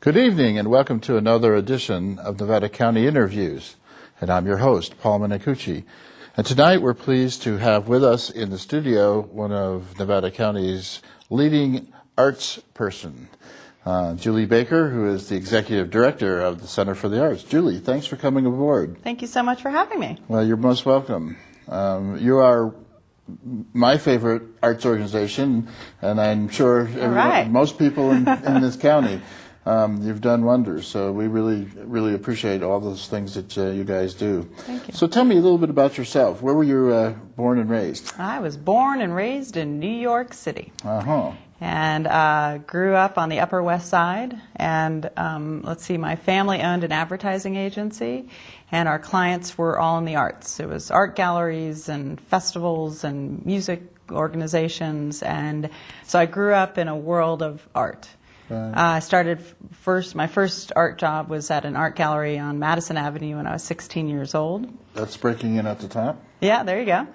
Good evening and welcome to another edition of Nevada County Interviews. And I'm your host, Paul Minicucci. And tonight we're pleased to have with us in the studio one of Nevada County's leading arts person, Julie Baker, who is the Executive Director of the Center for the Arts. Julie, thanks for coming aboard. Thank you so much for having me. Well, you're most welcome. You are my favorite arts organization, and I'm sure most people in this county. You've done wonders, so we really appreciate all those things that you guys do. Thank you. So tell me a little bit about yourself. Where were you born and raised? I was born and raised in New York City. Uh-huh. And grew up on the Upper West Side. And my family owned an advertising agency, and our clients were all in the arts. It was art galleries and festivals and music organizations. And so I grew up in a world of art. Right. I started my first art job was at an art gallery on Madison Avenue when I was 16 years old. That's breaking in at the top? Yeah, there you go.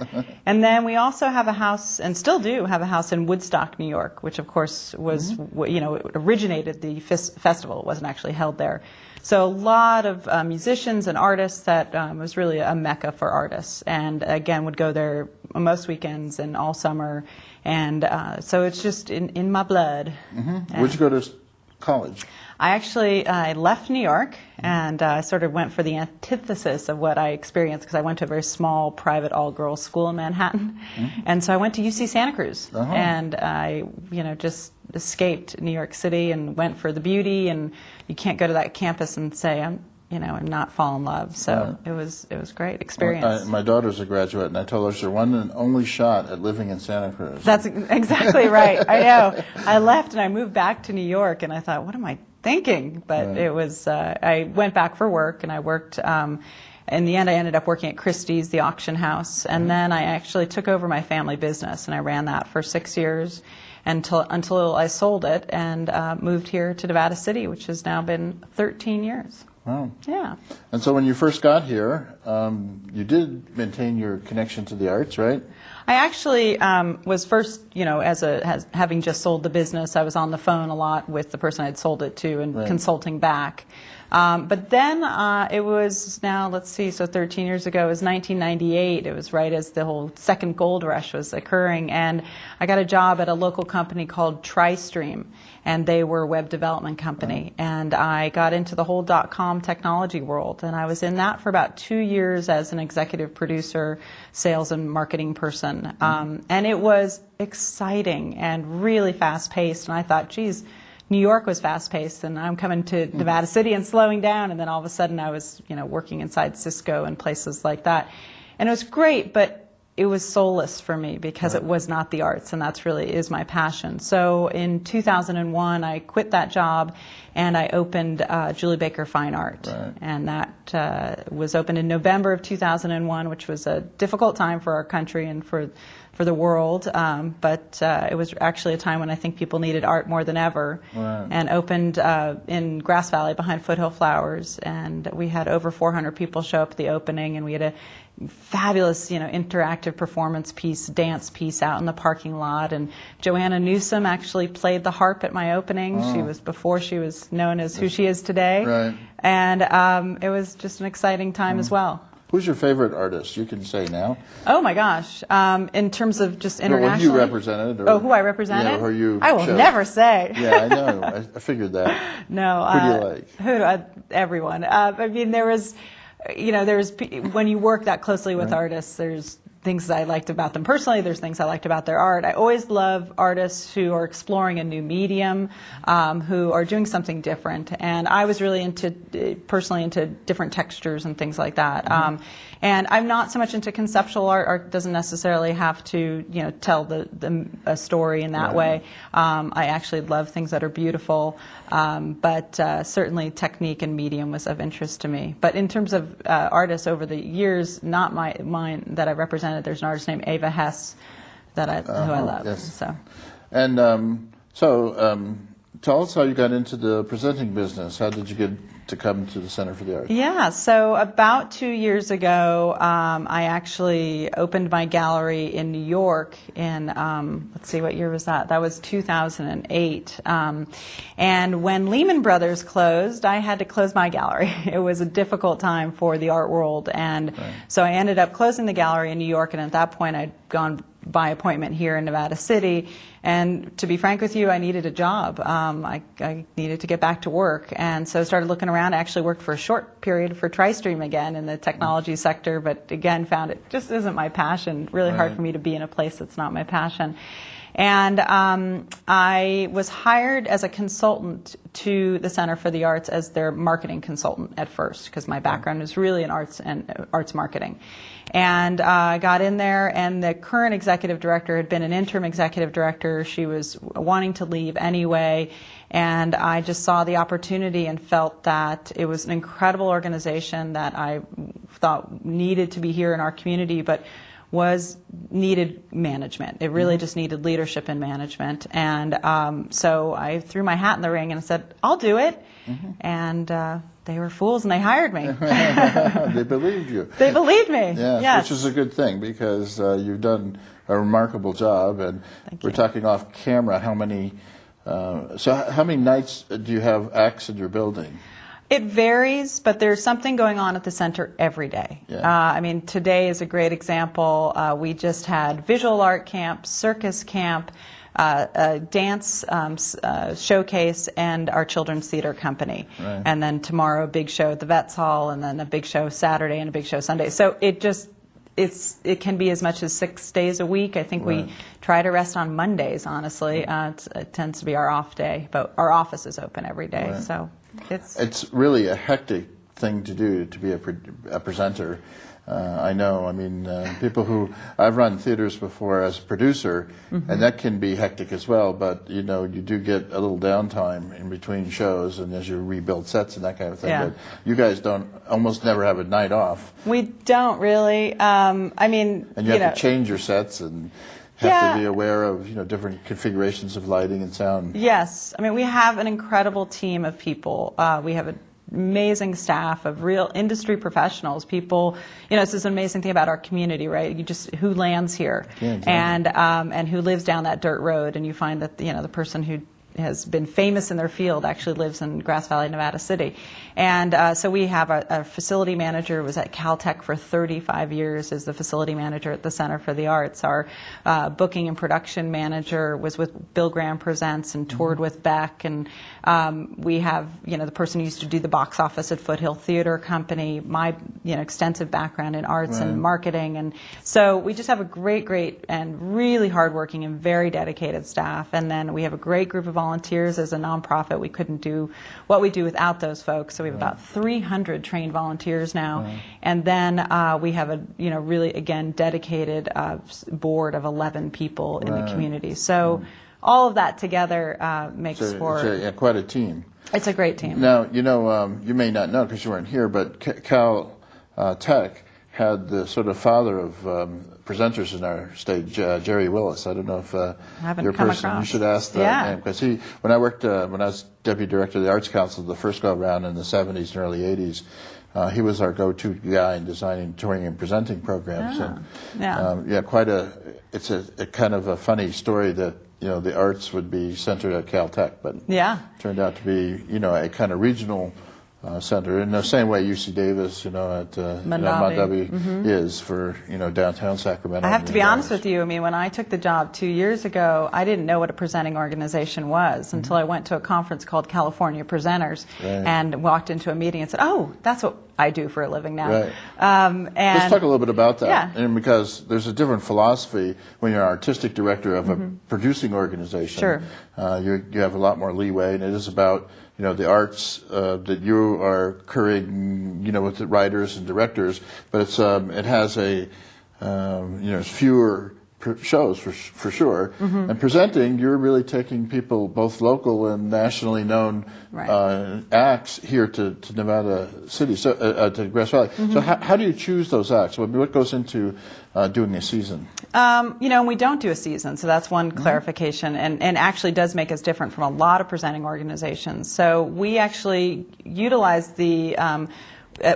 And then we also have a house, and still do have a house in Woodstock, New York, which of course was, it originated the festival. It wasn't actually held there. So a lot of musicians and artists that was really a mecca for artists. And again, would go there most weekends and all summer. And so it's just in my blood. Mm-hmm. Where'd you go to college? I left New York and sort of went for the antithesis of what I experienced, because I went to a very small private all-girls school in Manhattan. Mm-hmm. And so I went to UC Santa Cruz. Uh-huh. And I just escaped New York City and went for the beauty, and you can't go to that campus and say and not fall in love. So it was great experience. Well, my daughter's a graduate, and I told her it's her one and only shot at living in Santa Cruz. That's exactly right. I know. I left and I moved back to New York, and I thought, what am I thinking? But it was, I went back for work, and I worked, in the end I ended up working at Christie's, the auction house, and then I actually took over my family business, and I ran that for 6 years until I sold it and moved here to Nevada City, which has now been 13 years. Wow. Yeah. And so when you first got here, you did maintain your connection to the arts, right? I actually was first, having just sold the business, I was on the phone a lot with the person I'd sold it to and consulting back. But then it was now, 13 years ago, it was 1998. It was right as the whole second gold rush was occurring. And I got a job at a local company called TriStream, and they were a web development company. And I got into the whole .com technology world. And I was in that for about 2 years as an executive producer, sales and marketing person. And it was exciting and really fast-paced. And I thought, geez, New York was fast-paced, and I'm coming to Nevada City and slowing down, and then all of a sudden I was, working inside Cisco and places like that. And it was great, but it was soulless for me because it was not the arts, and that's really is my passion. So in 2001, I quit that job, and I opened Julie Baker Fine Art. Right. And that was opened in November of 2001, which was a difficult time for our country and for the world, but it was actually a time when I think people needed art more than ever. Right. And opened in Grass Valley behind Foothill Flowers, and we had over 400 people show up at the opening, and we had a fabulous, interactive performance piece, dance piece out in the parking lot, and Joanna Newsom actually played the harp at my opening. She was before she was known as who she is today. Right. And it was just an exciting time as well. Who's your favorite artist? You can say now. Oh my gosh! In terms of just internationally, who you represented? Who I represented? Yeah, who you I will never say. Yeah, I know. I figured that. No. Who do you like? Everyone. I mean, there was, when you work that closely with artists, there's things I liked about them personally. There's things I liked about their art. I always love artists who are exploring a new medium, who are doing something different. And I was really personally into different textures and things like that. And I'm not so much into conceptual art. Art doesn't necessarily have to, tell a story in that way. I actually love things that are beautiful. But certainly technique and medium was of interest to me. But in terms of artists over the years, not mine that I represented, there's an artist named Ava Hess who I love. Yes. So. And tell us how you got into the presenting business. How did you get to come to the Center for the Arts? Yeah, so about 2 years ago, I actually opened my gallery in New York in, let's see, what year was that? That was 2008. And when Lehman Brothers closed, I had to close my gallery. It was a difficult time for the art world. And so I ended up closing the gallery in New York, and at that point I'd gone by appointment here in Nevada City. And to be frank with you, I needed a job. I needed to get back to work. And so I started looking around. I actually worked for a short period for TriStream again in the technology sector, but again found it just isn't my passion. Really hard for me to be in a place that's not my passion. And I was hired as a consultant to the Center for the Arts as their marketing consultant at first, because my background is really in arts and arts marketing. And I got in there, and the current executive director had been an interim executive director. She was wanting to leave anyway, and I just saw the opportunity and felt that it was an incredible organization that I thought needed to be here in our community, but needed management. It really just needed leadership and management. And so I threw my hat in the ring and said, I'll do it. And they were fools and they hired me. They believed you. They believed me. Yeah, yes. Which is a good thing, because you've done a remarkable job. And we're talking off camera, how many nights do you have acts in your building? It varies, but there's something going on at the center every day. Yeah. I mean, today is a great example. We just had visual art camp, circus camp, a dance showcase, and our children's theater company. Right. And then tomorrow, a big show at the Vets Hall, and then a big show Saturday and a big show Sunday. So it can be as much as 6 days a week. I think we try to rest on Mondays, honestly. It tends to be our off day, but our office is open every day. Right. So it's really a hectic thing to do, to be a presenter. I know. I mean, I've run theaters before as a producer, and that can be hectic as well. But you do get a little downtime in between shows, and as you rebuild sets and that kind of thing. Yeah. But you guys almost never have a night off. We don't really. I mean, and you have to change your sets and have Yeah. to be aware of different configurations of lighting and sound. Yes. I mean, we have an incredible team of people. We have an amazing staff of real industry professionals. People, this is an amazing thing about our community, right? Who lands here, Yeah, exactly. and who lives down that dirt road, and you find that the person who has been famous in their field actually lives in Grass Valley, Nevada City. And so we have a facility manager who was at Caltech for 35 years as the facility manager at the Center for the Arts. Our booking and production manager was with Bill Graham Presents and toured with Beck. And we have, the person who used to do the box office at Foothill Theater Company, my, extensive background in arts and marketing. And so we just have a great and really hardworking and very dedicated staff. And then we have a great group of volunteers. As a nonprofit, we couldn't do what we do without those folks. So we have about 300 trained volunteers now. And then we have a, really, again, dedicated board of 11 people in the community. So all of that together makes for... It's quite a team. It's a great team. Now, you may not know because you weren't here, but Cal Tech had the sort of father of presenters in our state, Jerry Willis. I don't know if haven't you're a come person. across. You should ask that name, because when I was deputy director of the Arts Council the first go around in the 70s and early 80s, he was our go-to guy in designing touring and presenting programs. It's a kind of a funny story that the arts would be centered at Caltech, but turned out to be a kind of regional center in the same way UC Davis, at Mondavi is for downtown Sacramento. I have to be honest with you. I mean, when I took the job 2 years ago, I didn't know what a presenting organization was until I went to a conference called California Presenters and walked into a meeting and said, "Oh, that's what I do for a living now." Right. And let's talk a little bit about that. Yeah. And because there's a different philosophy when you're an artistic director of a producing organization. Sure. You have a lot more leeway, and it is about the arts that you are occurring, with the writers and directors, but it has fewer shows for sure. Mm-hmm. And presenting, you're really taking people, both local and nationally known acts here to Nevada City, so to Grass Valley. Mm-hmm. So how do you choose those acts? What goes into doing a season? We don't do a season, so that's one clarification, and actually does make us different from a lot of presenting organizations. So we actually utilize the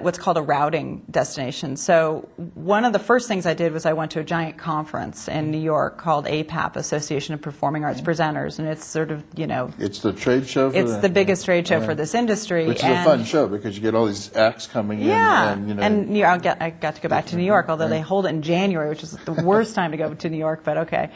what's called a routing destination. So one of the first things I did was I went to a giant conference in New York called APAP, Association of Performing Arts Presenters, and it's sort of, It's the trade show? It's the biggest trade show for this industry. Which is a fun show because you get all these acts coming in. And I got to go back to New York, although they hold it in January, which is the worst time to go to New York, but okay.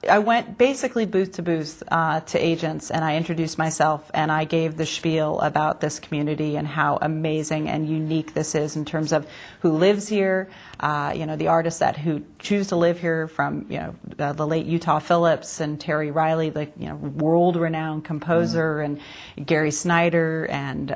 I went basically booth to booth to agents, and I introduced myself, and I gave the spiel about this community and how amazing and unique this is in terms of who lives here, the artists who choose to live here, from the late Utah Phillips and Terry Riley, the world-renowned composer, and Gary Snyder and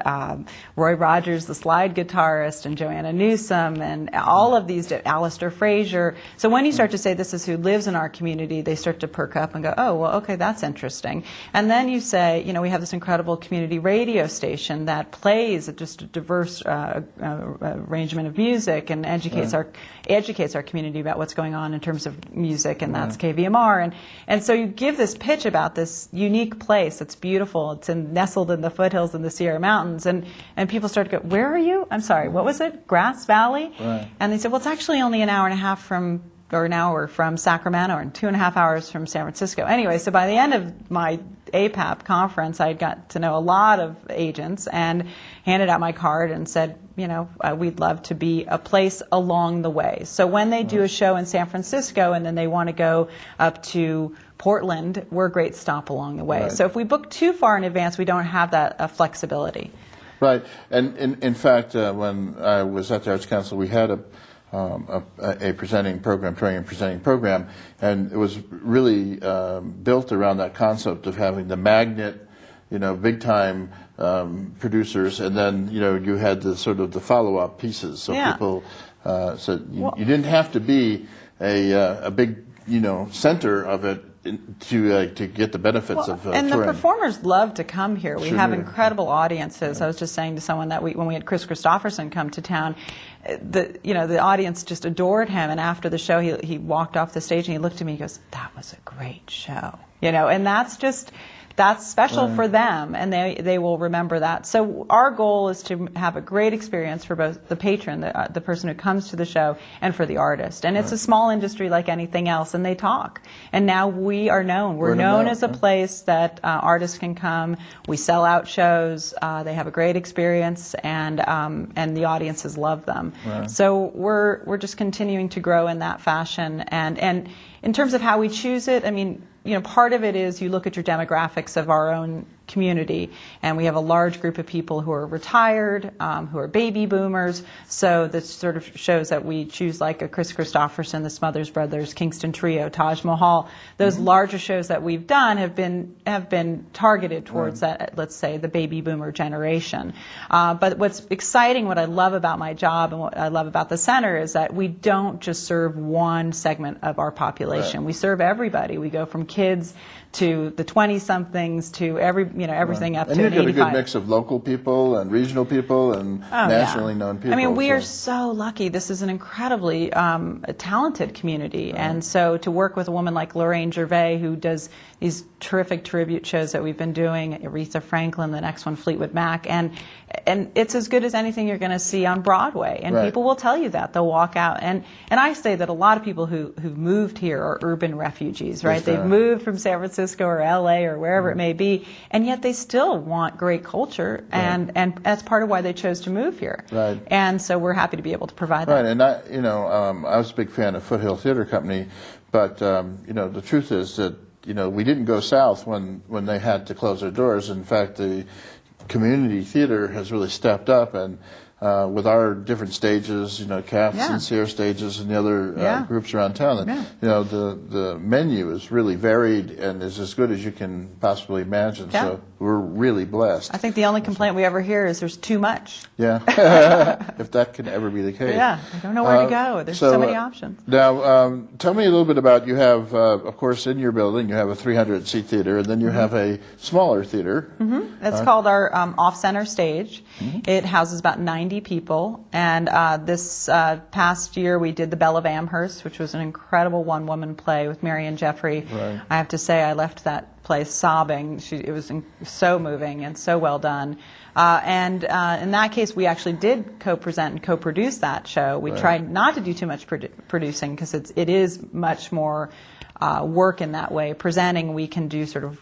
Roy Rogers, the slide guitarist, and Joanna Newsom, and all of these, Alistair Frazier. So when you start to say this is who lives in our community, they start to perk up and go, oh, well, okay, that's interesting. And then you say, we have this incredible community radio station that plays just a diverse arrangement of music and educates our community about what's going on in terms of music, and that's KVMR. And so you give this pitch about this unique place that's beautiful. It's nestled in the foothills in the Sierra Mountains, and people start to go, where are you? I'm sorry, what was it? Grass Valley? Right. And they said, well, it's actually only an hour and a half from Sacramento, and 2.5 hours from San Francisco. Anyway, so by the end of my APAP conference, I got to know a lot of agents and handed out my card and said, we'd love to be a place along the way. So when they do a show in San Francisco and then they want to go up to Portland, we're a great stop along the way. Right. So if we book too far in advance, we don't have that flexibility. Right. And in fact, when I was at the Arts Council, we had a presenting program, training and presenting program, and it was really built around that concept of having the magnet, big time producers, and then you had the sort of the follow-up pieces. So people said you didn't have to be a big center of it to get the benefits of and touring. the performers love to come here. We Sure have do. Incredible audiences. I was just saying to someone that when we had Chris Christopherson come to town, the audience just adored him. And after the show, he walked off the stage and he looked at me. He goes, "That was a great show," and that's special for them, and they will remember that. So our goal is to have a great experience for both the patron, the person who comes to the show, and for the artist. And it's a small industry like anything else, and they talk. And now we are known. We're known as a place that artists can come. We sell out shows. They have a great experience, and the audiences love them. Right. So we're just continuing to grow in that fashion. And in terms of how we choose it, part of it is you look at your demographics of our own community, and we have a large group of people who are retired, who are baby boomers. So this sort of shows that we choose like a Chris Christopherson, the Smothers Brothers, Kingston Trio, Taj Mahal. Those larger shows that we've done have been targeted towards that, let's say, the baby boomer generation. But what's exciting, what I love about my job and what I love about the center is that we don't just serve one segment of our population. Right. We serve everybody. We go from kids to the 20-somethings to everything up to an 85. And you get a good mix of local people and regional people and nationally known people. We are so lucky. This is an incredibly talented community. Right. And so to work with a woman like Lorraine Gervais, who does these terrific tribute shows that we've been doing, Aretha Franklin, the next one, Fleetwood Mac, and it's as good as anything you're going to see on Broadway. And people will tell you that. They'll walk out. And I say that a lot of people who've moved here are urban refugees, right? They've moved from San Francisco or LA or wherever it may be, and yet they still want great culture, and that's part of why they chose to move here. Right. And so we're happy to be able to provide that. Right, and I was a big fan of Foothill Theater Company, but the truth is that we didn't go south when they had to close their doors. In fact, the community theater has really stepped up, and with our different stages, Cats Yeah. and Sierra stages and the other Yeah. groups around town. Yeah. The menu is really varied and is as good as you can possibly imagine. Yeah. So we're really blessed. I think the only complaint we ever hear is there's too much. Yeah, if that can ever be the case. Yeah, I don't know where to go. There's so many options. Now, tell me a little bit about, you have, of course, in your building, you have a 300-seat theater, and then you have a smaller theater. It's called our off-center stage. It houses about 90 people. And this past year, we did The Belle of Amherst, which was an incredible one-woman play with Marian Jeffrey. Right. I have to say, I left that place sobbing. It was so moving and so well done. And in that case, we actually did co-present and co-produce that show. We tried not to do too much producing because it is much more work in that way. Presenting, we can do sort of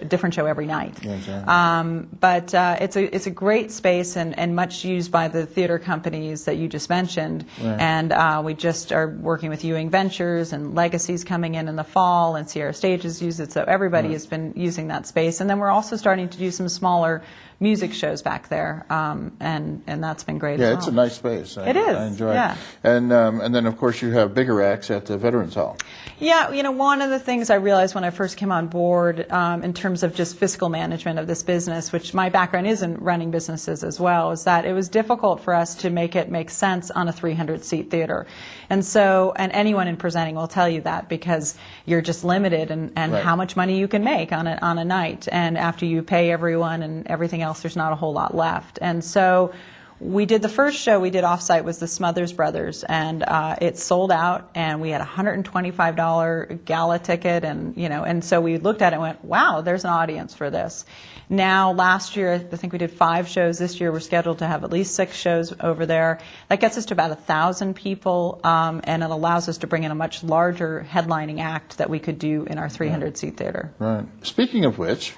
different show every night. Yeah, exactly. But it's a great space and much used by the theater companies that you just mentioned. Right. And we just are working with Ewing Ventures, and Legacy's coming in the fall, and Sierra Stages use it. So everybody has been using that space. And then we're also starting to do some smaller music shows back there, and that's been great as well. Yeah, it's a nice space. It is, I enjoy yeah. it. And then, of course, you have bigger acts at the Veterans Hall. Yeah, one of the things I realized when I first came on board in terms of just fiscal management of this business, which my background is in running businesses as well, is that it was difficult for us to make it make sense on a 300-seat theater. And so, and anyone in presenting will tell you that, because you're just limited and Right. how much money you can make on a night. And after you pay everyone and everything else, there's not a whole lot left. And so we did the first show we did offsite was the Smothers Brothers, and it sold out, and we had a $125 gala ticket, and so we looked at it and went, wow, there's an audience for this. Now, last year, I think we did 5 shows. This year, we're scheduled to have at least 6 shows over there. That gets us to about 1,000 people, and it allows us to bring in a much larger headlining act that we could do in our 300-seat theater. Right. Speaking of which,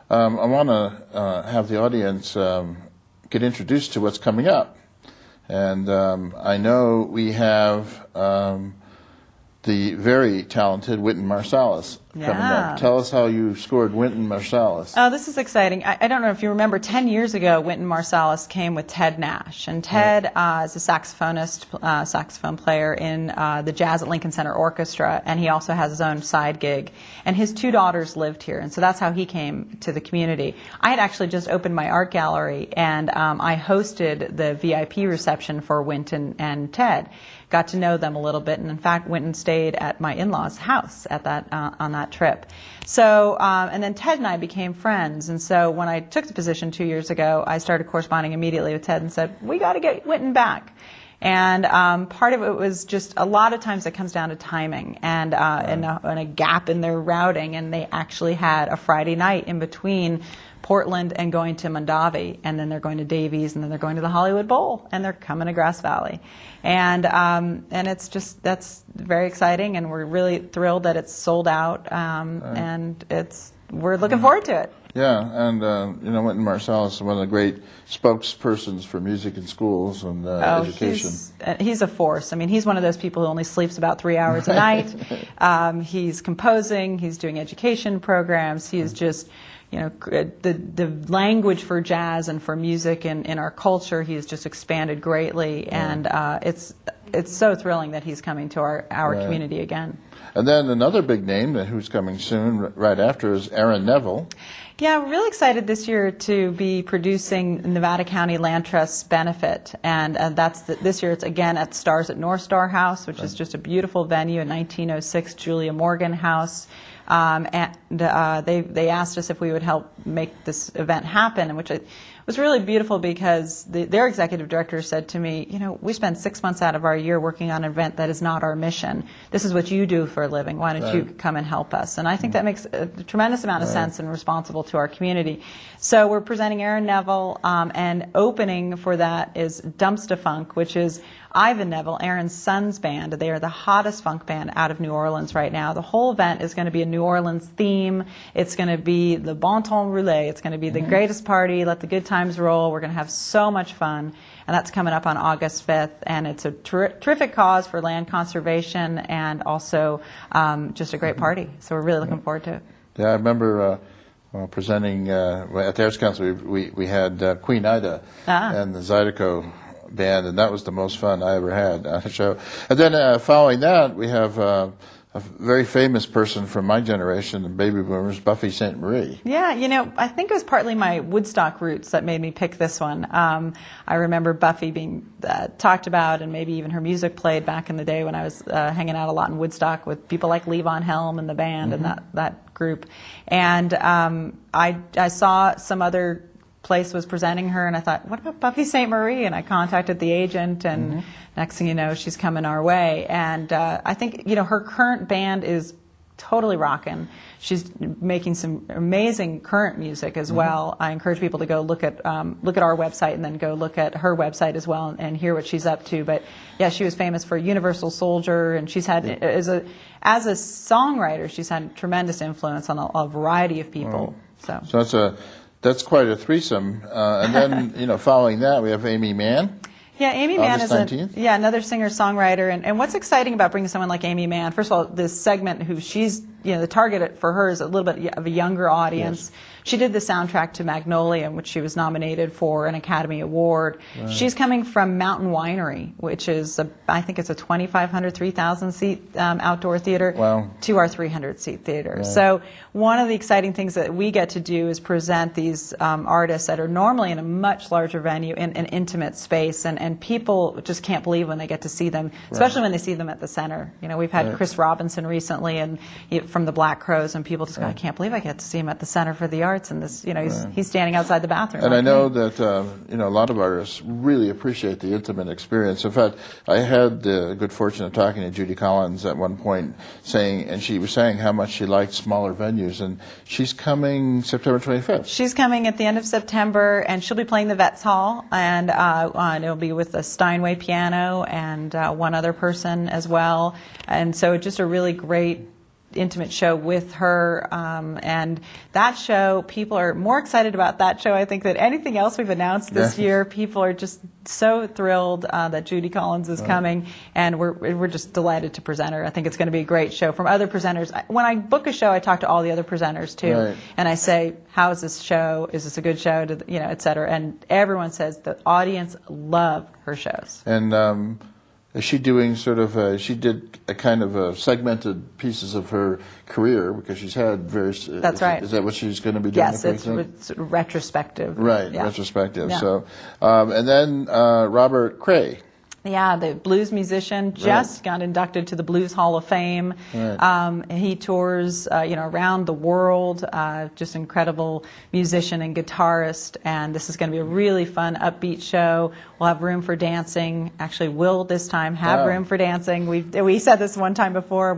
I want to have the audience get introduced to what's coming up. And I know we have the very talented Wynton Marsalis coming Yeah. up. Tell us how you scored Wynton Marsalis. Oh, this is exciting. I don't know if you remember, 10 years ago, Wynton Marsalis came with Ted Nash. And Ted is a saxophonist, saxophone player in the Jazz at Lincoln Center Orchestra, and he also has his own side gig. And his 2 daughters lived here, and so that's how he came to the community. I had actually just opened my art gallery, and I hosted the VIP reception for Wynton and Ted. Got to know them a little bit, and in fact, Wynton stayed at my in-laws' house at that on that trip. So, and then Ted and I became friends, and so when I took the position 2 years ago, I started corresponding immediately with Ted and said, we got to get Wynton back. And part of it was just a lot of times it comes down to timing and a gap in their routing, and they actually had a Friday night in between Portland and going to Mondavi, and then they're going to Davies, and then they're going to the Hollywood Bowl, and they're coming to Grass Valley. And it's just, that's very exciting, and we're really thrilled that it's sold out, and we're looking forward to it. Yeah, and Wynton Marsalis is one of the great spokespersons for music in schools and education. He's a force. I mean, he's one of those people who only sleeps about 3 hours a night. He's composing, he's doing education programs, he is just, the language for jazz and for music in our culture, he has just expanded greatly, and it's so thrilling that he's coming to our community again. And then another big name who's coming soon, right after, is Aaron Neville. Yeah, we're really excited this year to be producing Nevada County Land Trust benefit, and this year it's again at Stars at North Star House, which is just a beautiful venue, a 1906 Julia Morgan house. And they asked us if we would help make this event happen, which was really beautiful because their executive director said to me, we spend 6 months out of our year working on an event that is not our mission. This is what you do for a living. Why don't you come and help us? And I think that makes a tremendous amount of sense and responsible to our community. So we're presenting Aaron Neville, and opening for that is Dumpsta Funk, which is Ivan Neville, Aaron's son's band. They are the hottest funk band out of New Orleans right now. The whole event is going to be a New Orleans theme. It's going to be the bon ton roulé. It's going to be the greatest party. Let the good times roll. We're going to have so much fun. And that's coming up on August 5th. And it's a terrific cause for land conservation and also just a great party. So we're really looking forward to it. Yeah, I remember Well, presenting at the Arts Council, we had Queen Ida and the Zydeco band, and that was the most fun I ever had on a show. And then following that, we have a very famous person from my generation, the baby boomers, Buffy Sainte-Marie. Yeah, you know, I think it was partly my Woodstock roots that made me pick this one. I remember Buffy being talked about, and maybe even her music played back in the day when I was hanging out a lot in Woodstock with people like Levon Helm and the band and that group. And I saw some other place was presenting her, and I thought, what about Buffy Sainte-Marie? And I contacted the agent, and next thing you know, she's coming our way. And I think, you know, her current band is totally rocking. She's making some amazing current music as well. I encourage people to go look at our website and then go look at her website as well and hear what she's up to. But yeah, she was famous for Universal Soldier, and she's had as a songwriter, she's had tremendous influence on a variety of people. So that's quite a threesome. And then, you know, following that, we have Amy Mann. Yeah, Amy Mann is another singer-songwriter. And what's exciting about bringing someone like Amy Mann, first of all, this segment who she's, you know, the target for her is a little bit of a younger audience. Yes. She did the soundtrack to Magnolia, in which she was nominated for an Academy Award. Right. She's coming from Mountain Winery, which is, I think it's a 2,500, 3,000 seat outdoor theater, to our 300 seat theater. Right. So one of the exciting things that we get to do is present these artists that are normally in a much larger venue in an intimate space, and people just can't believe when they get to see them, especially when they see them at the center. You know, we've had Chris Robinson recently, and from the Black Crowes, and people just go, I can't believe I get to see him at the Center for the Arts. And this, you know, he's standing outside the bathroom. And I know that you know, a lot of artists really appreciate the intimate experience. In fact, I had the good fortune of talking to Judy Collins at one point, and she was saying how much she liked smaller venues, and she's coming September 25th. She's coming at the end of September, and she'll be playing the Vets Hall, and it'll be with a Steinway piano and one other person as well. And so just a really great intimate show with her, and that show, people are more excited about that show, I think, than anything else we've announced this year. People are just so thrilled that Judy Collins is coming, and we're just delighted to present her. I think it's going to be a great show. From other presenters, when I book a show, I talk to all the other presenters too, and I say, how is this show? Is this a good show? You know, et cetera. And everyone says the audience love her shows. And is she doing sort of she did a kind of segmented pieces of her career, because she's had various... That's right. Is that what she's going to be doing? Yes, it's retrospective. Right, retrospective. Yeah. So, and then Robert Cray. Yeah, the blues musician just got inducted to the Blues Hall of Fame. He tours, you know, around the world. Just incredible musician and guitarist. And this is going to be a really fun, upbeat show. We'll have room for dancing. Actually, we'll this time have room for dancing. We said this one time before.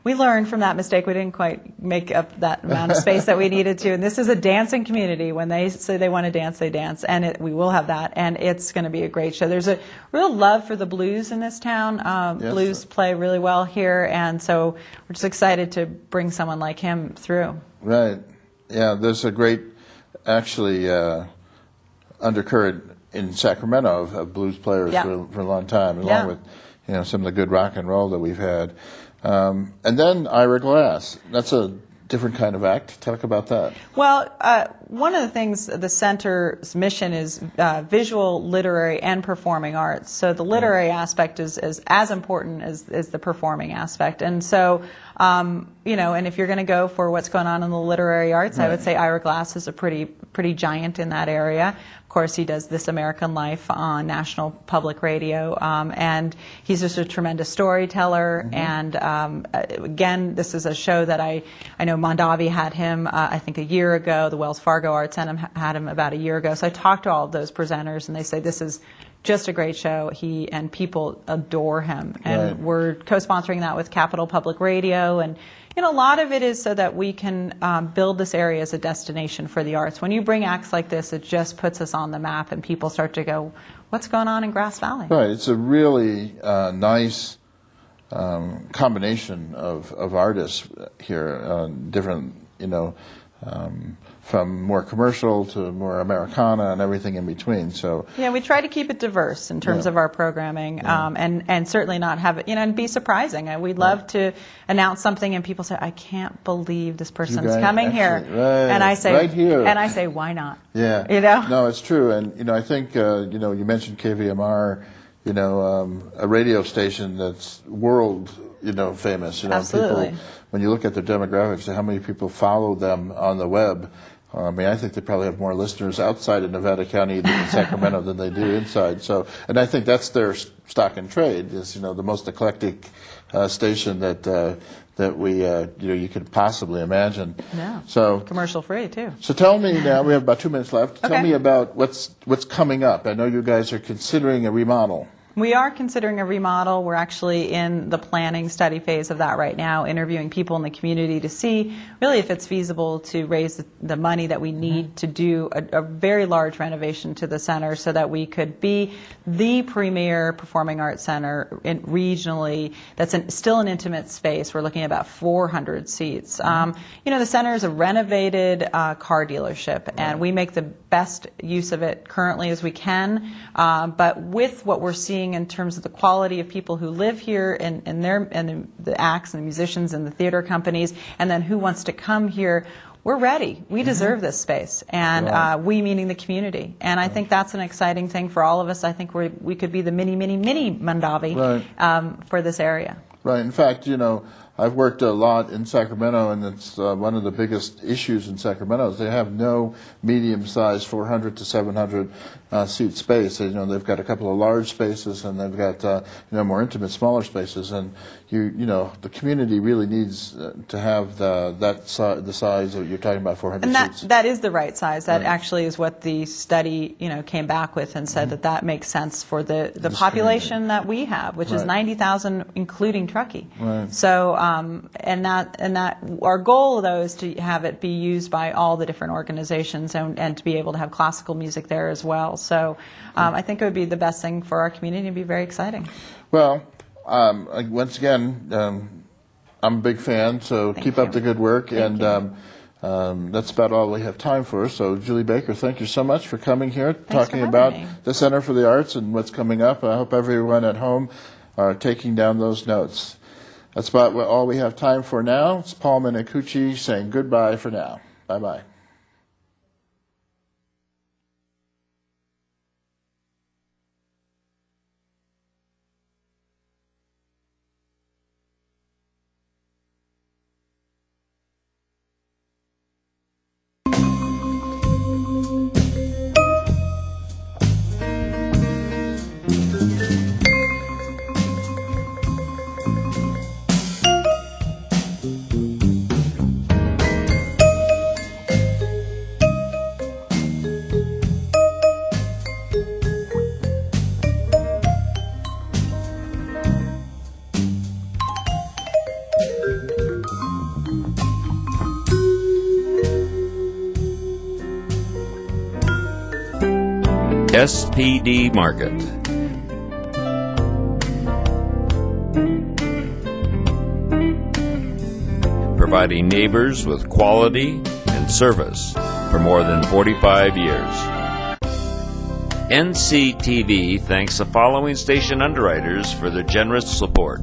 We learned from that mistake. We didn't quite make up that amount of space that we needed to. And this is a dancing community. When they say they want to dance, they dance. And we will have that. And it's going to be a great show. There's a real love for the blues in this town. Blues play really well here. And so we're just excited to bring someone like him through. Right. Yeah, there's a great, actually, undercurrent in Sacramento of blues players for a long time, along with, you know, some of the good rock and roll that we've had. And then Ira Glass. That's a different kind of act. Talk about that. Well, one of the things, the center's mission is visual, literary, and performing arts. So the literary aspect is as important as the performing aspect. And so, you know, and if you're going to go for what's going on in the literary arts, I would say Ira Glass is a pretty giant in that area. Of course, he does This American Life on National Public Radio, and he's just a tremendous storyteller. And again, this is a show that I know Mondavi had him, I think, a year ago. The Wells Fargo Arts Center had him about a year ago. So I talked to all of those presenters, and they say this is just a great show. He and people adore him, and we're co-sponsoring that with Capital Public Radio. And you know, a lot of it is so that we can build this area as a destination for the arts. When you bring acts like this, it just puts us on the map, and people start to go, what's going on in Grass Valley? Right. It's a really nice combination of artists here, different, you know, from more commercial to more Americana and everything in between. So yeah, we try to keep it diverse in terms of our programming, and certainly not have it, and be surprising. We'd love to announce something and people say, "I can't believe this person's guys coming here," right, and I say, right here. and I say, "Why not?" Yeah, no, it's true, and I think you mentioned KVMR, a radio station that's world famous. Absolutely. People, when you look at their demographics and how many people follow them on the web. I think they probably have more listeners outside of Nevada County than in Sacramento than they do inside. So, and I think that's their stock in trade is the most eclectic station that we you could possibly imagine. Yeah. So commercial free too. So tell me now. We have about 2 minutes left. Okay. Tell me about what's coming up. I know you guys are considering a remodel. We are considering a remodel. We're actually in the planning study phase of that right now, interviewing people in the community to see really if it's feasible to raise the money that we need to do a very large renovation to the center so that we could be the premier performing arts center regionally that's still an intimate space. We're looking at about 400 seats. The center is a renovated car dealership, and we make the best use of it currently as we can, but with what we're seeing in terms of the quality of people who live here and the acts and the musicians and the theater companies, and then who wants to come here, we're ready. We deserve this space, and we meaning the community. And I think that's an exciting thing for all of us. I think we could be the mini Mondavi for this area. Right. In fact, I've worked a lot in Sacramento, and it's one of the biggest issues in Sacramento is they have no medium-sized 400 to 700 seat space. They've got a couple of large spaces, and they've got more intimate, smaller spaces. And the community really needs to have the size that you're talking about, 400 seats. And that is the right size. That actually is what the study came back with and said that makes sense for the population that we have, which is 90,000, including Truckee. Right. So. And that our goal though is to have it be used by all the different organizations and to be able to have classical music there as well. So I think it would be the best thing for our community and be very exciting. Well, once again, I'm a big fan. So keep up the good work, and that's about all we have time for. So Julie Baker, thank you so much for coming here, talking about the Center for the Arts and what's coming up. I hope everyone at home are taking down those notes. That's about all we have time for now. It's Paul Minicucci saying goodbye for now. Bye-bye. SPD Market. Providing neighbors with quality and service for more than 45 years. NCTV thanks the following station underwriters for their generous support.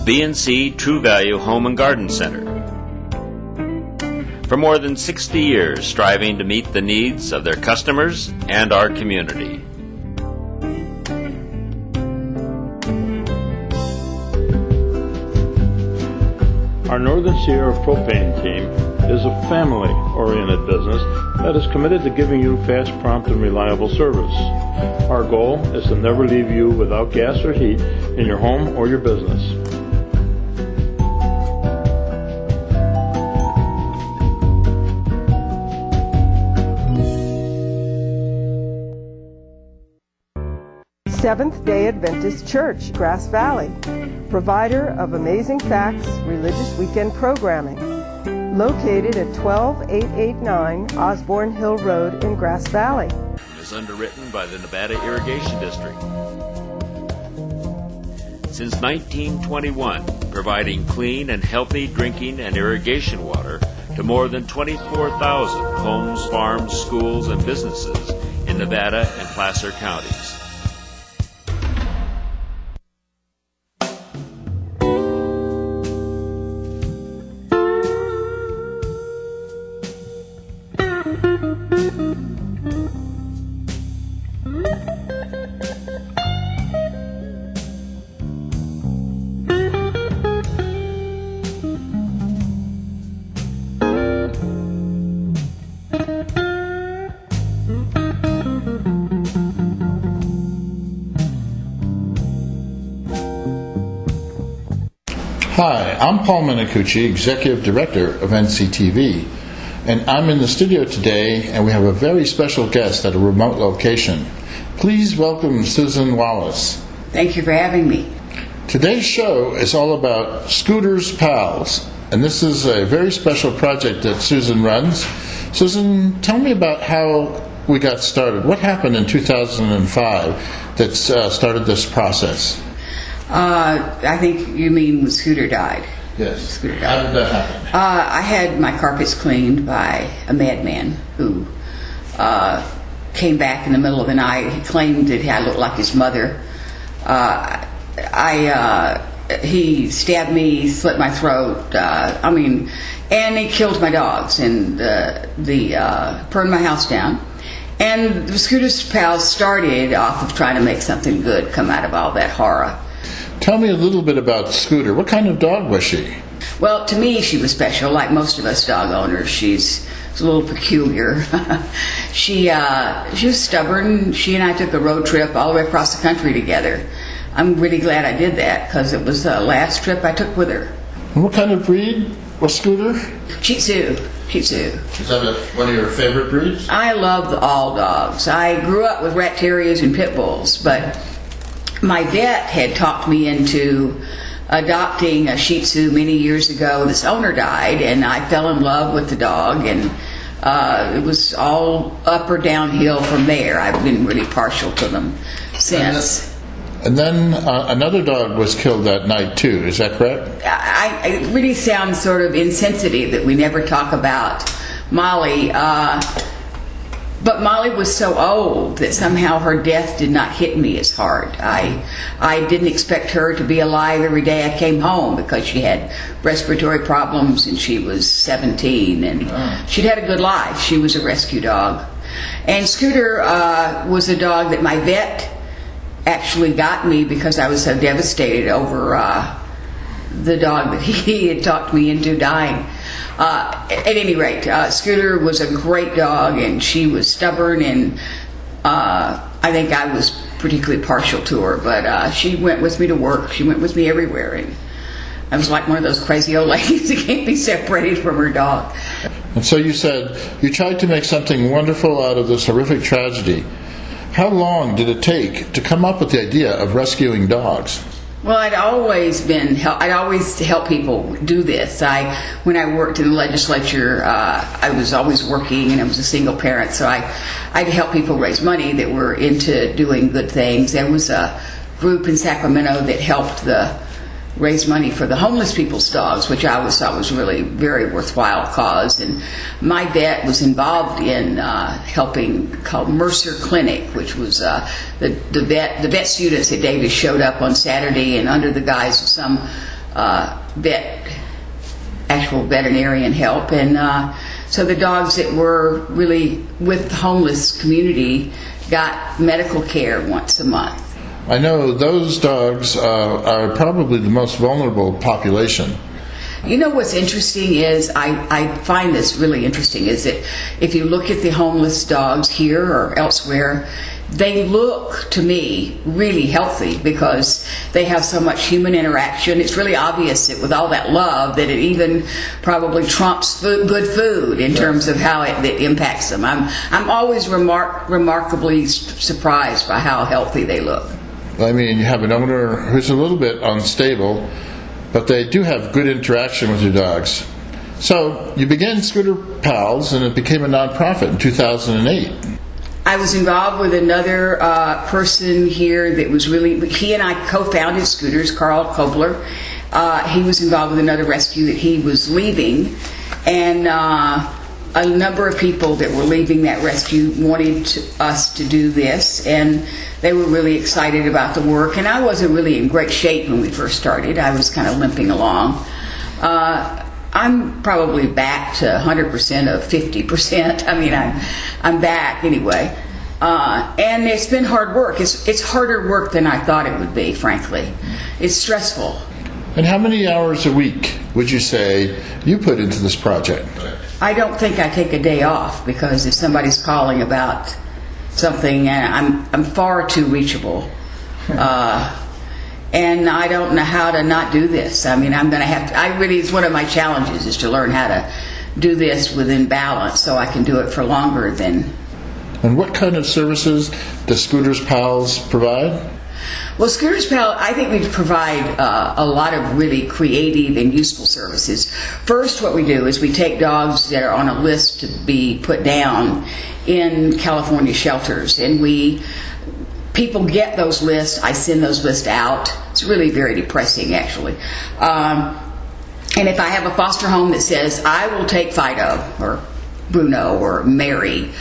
B&C True Value Home and Garden Center. For more than 60 years, striving to meet the needs of their customers and our community. Our Northern Sierra Propane team is a family-oriented business that is committed to giving you fast, prompt, and reliable service. Our goal is to never leave you without gas or heat in your home or your business. Seventh-day Adventist Church, Grass Valley, provider of amazing facts, religious weekend programming, located at 12889 Osborne Hill Road in Grass Valley. Is underwritten by the Nevada Irrigation District. Since 1921, providing clean and healthy drinking and irrigation water to more than 24,000 homes, farms, schools, and businesses in Nevada and Placer counties. Hi, I'm Paul Minicucci, Executive Director of NCTV, and I'm in the studio today, and we have a very special guest at a remote location. Please welcome Susan Wallace. Thank you for having me. Today's show is all about Scooter's Pals, and this is a very special project that Susan runs. Susan, tell me about how we got started. What happened in 2005 that started this process? I think you mean when Scooter died. Yes. Scooter died. How did that happen? I had my carpets cleaned by a madman who came back in the middle of the night. He claimed that I looked like his mother. He stabbed me, slit my throat. And he killed my dogs and burned my house down. And the Scooter's Pals started off of trying to make something good come out of all that horror. Tell me a little bit about Scooter. What kind of dog was she? Well, to me, she was special. Like most of us dog owners, she's a little peculiar. She was stubborn. She and I took a road trip all the way across the country together. I'm really glad I did that because it was the last trip I took with her. And what kind of breed was Scooter? Shih Tzu. Is that one of your favorite breeds? I love all dogs. I grew up with rat terriers and pit bulls, but my vet had talked me into adopting a Shih Tzu many years ago. This owner died, and I fell in love with the dog, and it was all up or downhill from there. I've been really partial to them since. And then another dog was killed that night, too. Is that correct? It really sounds sort of insensitive that we never talk about Molly. But Molly was so old that somehow her death did not hit me as hard. I didn't expect her to be alive every day I came home because she had respiratory problems and she was 17 and she'd had a good life. She was a rescue dog. And Scooter was a dog that my vet actually got me because I was so devastated over the dog that he had talked me into dying. At any rate, Scooter was a great dog, and she was stubborn, and I think I was particularly partial to her, but she went with me to work. She went with me everywhere, and I was like one of those crazy old ladies that can't be separated from her dog. And so you said you tried to make something wonderful out of this horrific tragedy. How long did it take to come up with the idea of rescuing dogs? Well, I'd always help people do this. When I worked in the legislature, I was always working, and I was a single parent, so I'd help people raise money that were into doing good things. There was a group in Sacramento that helped raise money for the homeless people's dogs, which I always thought was really very worthwhile cause. And my vet was involved in helping, called Mercer Clinic, which was the vet students at Davis showed up on Saturday, and under the guise of some actual veterinarian help, and so the dogs that were really with the homeless community got medical care once a month. I know those dogs are probably the most vulnerable population. You know what's interesting is, I find this really interesting, is that if you look at the homeless dogs here or elsewhere, they look, to me, really healthy because they have so much human interaction. It's really obvious that with all that love that it even probably trumps good food in terms of how it impacts them. I'm always remarkably surprised by how healthy they look. I mean, you have an owner who's a little bit unstable, but they do have good interaction with your dogs. So you began Scooter Pals, and it became a nonprofit in 2008. I was involved with another person here that was really, he and I co-founded Scooters, Carl Kobler. He was involved with another rescue that he was leaving, and a number of people that were leaving that rescue wanted us to do this, and they were really excited about the work. And I wasn't really in great shape when we first started. I was kind of limping along. I'm probably back to 100% of 50%. I mean, I'm back anyway. And it's been hard work. It's harder work than I thought it would be, frankly. It's stressful. And how many hours a week would you say you put into this project? I don't think I take a day off, because if somebody's calling about something, I'm far too reachable. And I don't know how to not do this. I mean, I'm going to have to, it's one of my challenges is to learn how to do this within balance so I can do it for longer than. And what kind of services does Scooters Pals provide? Well, Scooters Pal, I think we provide a lot of really creative and useful services. First, what we do is we take dogs that are on a list to be put down in California shelters, and people get those lists. I send those lists out. It's really very depressing, actually. And if I have a foster home that says, I will take Fido or Bruno or Mary,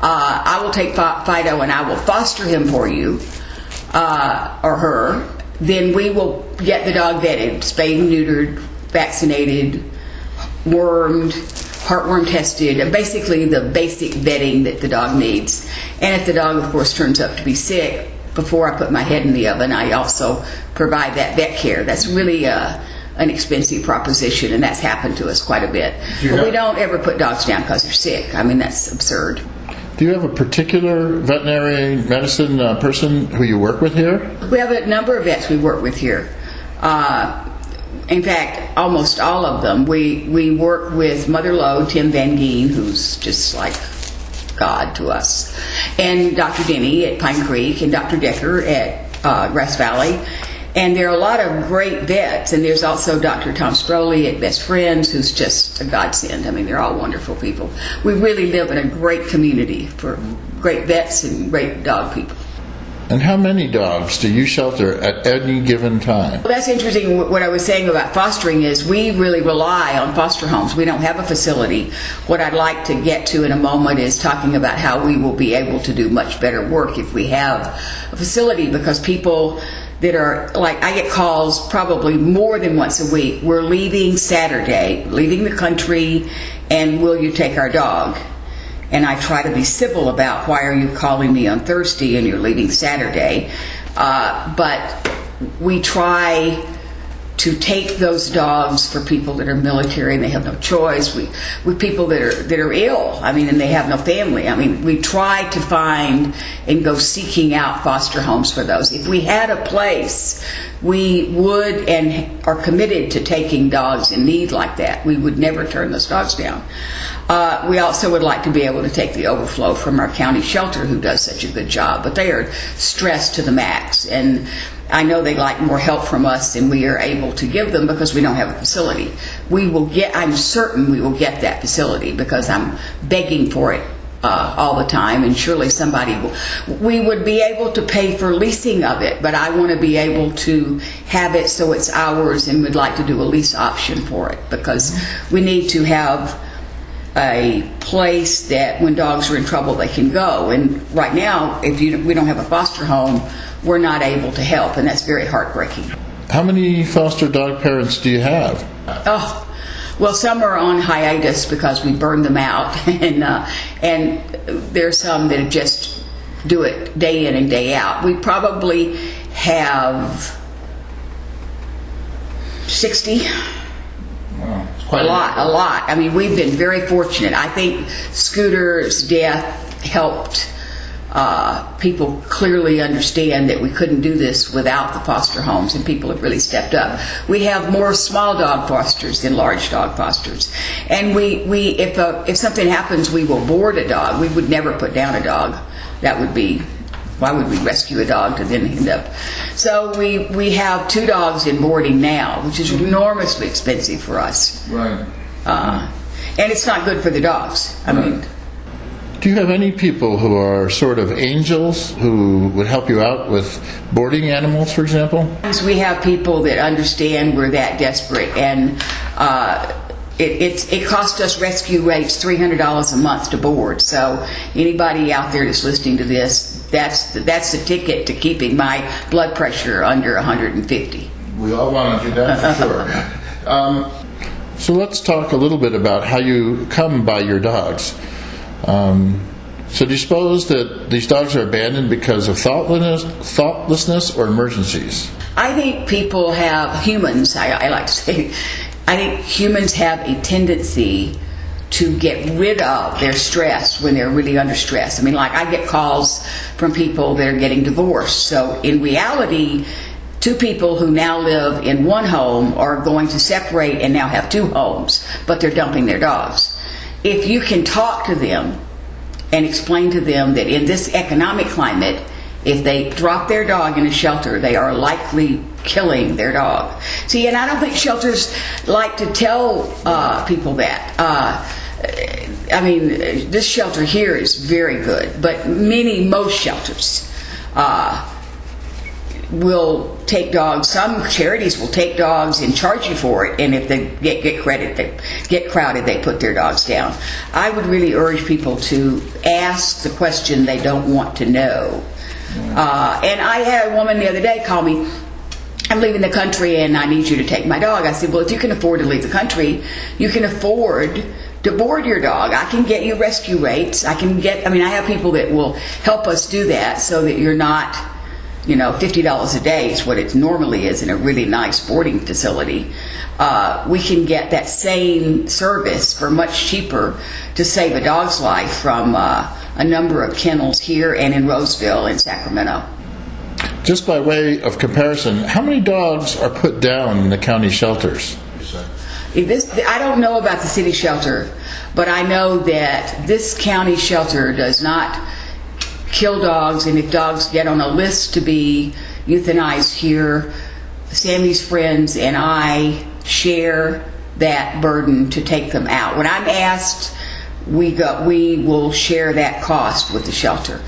I will take Fido and I will foster him for you, or her, then we will get the dog vetted, spayed and neutered, vaccinated, wormed, heartworm tested, basically the basic vetting that the dog needs. And if the dog, of course, turns up to be sick, before I put my head in the oven, I also provide that vet care. That's really an expensive proposition, and that's happened to us quite a bit. But we don't ever put dogs down because they're sick. I mean, that's absurd. Do you have a particular veterinary medicine person who you work with here? We have a number of vets we work with here. In fact, almost all of them. We work with Mother Lowe, Tim Van Geen, who's just like God to us, and Dr. Denny at Pine Creek, and Dr. Decker at Grass Valley. And there are a lot of great vets, and there's also Dr. Tom Sproley at Best Friends, who's just a godsend. I mean, they're all wonderful people. We really live in a great community for great vets and great dog people. And how many dogs do you shelter at any given time? Well, that's interesting. What I was saying about fostering is we really rely on foster homes. We don't have a facility. What I'd like to get to in a moment is talking about how we will be able to do much better work if we have a facility, because people that are, like, I get calls probably more than once a week. We're leaving Saturday, leaving the country, and will you take our dog? And I try to be civil about, why are you calling me on Thursday and you're leaving Saturday? But we try to take those dogs for people that are military and they have no choice. We people that are ill, I mean, and they have no family. I mean, we try to find and go seeking out foster homes for those. If we had a place, we would and are committed to taking dogs in need like that. We would never turn those dogs down. We also would like to be able to take the overflow from our county shelter, who does such a good job, but they are stressed to the max, and I know they like more help from us than we are able to give them because we don't have a facility. I'm certain we will get that facility, because I'm begging for it all the time, and surely somebody will. We would be able to pay for leasing of it, but I want to be able to have it so it's ours, and would like to do a lease option for it, because we need to have a place that when dogs are in trouble they can go. And right now, if we don't have a foster home, we're not able to help, and that's very heartbreaking. How many foster dog parents do you have? Oh, well, some are on hiatus because we burned them out, and there's some that just do it day in and day out. We probably have 60. Wow. A lot. I mean, we've been very fortunate. I think Scooter's death helped people clearly understand that we couldn't do this without the foster homes, and people have really stepped up. We have more small dog fosters than large dog fosters, and if something happens, we will board a dog. We would never put down a dog. That would be, why would we rescue a dog to then end up? So we have 2 dogs in boarding now, which is enormously expensive for us. Right. And it's not good for the dogs. I mean, Do you have any people who are sort of angels who would help you out with boarding animals, for example? We have people that understand we're that desperate, and it cost us rescue rates $300 a month to board. So anybody out there that's listening to this, that's the ticket to keeping my blood pressure under 150. We all want to do that for sure. So let's talk a little bit about how you come by your dogs. So do you suppose that these dogs are abandoned because of thoughtlessness or emergencies? I think humans, I like to say, I think humans have a tendency to get rid of their stress when they're really under stress. I mean, like, I get calls from people that are getting divorced. So in reality, two people who now live in one home are going to separate and now have two homes, but they're dumping their dogs. If you can talk to them and explain to them that in this economic climate, if they drop their dog in a shelter, they are likely killing their dog. See, and I don't think shelters like to tell people that. I mean, this shelter here is very good, but most shelters will take dogs. Some charities will take dogs and charge you for it, and if they get crowded, they put their dogs down. I would really urge people to ask the question they don't want to know. And I had a woman the other day call me, I'm leaving the country and I need you to take my dog. I said, well, if you can afford to leave the country, you can afford to board your dog. I can get you rescue rates. I have people that will help us do that so that you're not, $50 a day is what it normally is in a really nice boarding facility. We can get that same service for much cheaper to save a dog's life from a number of kennels here and in Roseville and Sacramento. Just by way of comparison, how many dogs are put down in the county shelters? I don't know about the city shelter, but I know that this county shelter does not kill dogs, and if dogs get on a list to be euthanized here, Sammy's friends and I share that burden to take them out. When I'm asked, we will share that cost with the shelter.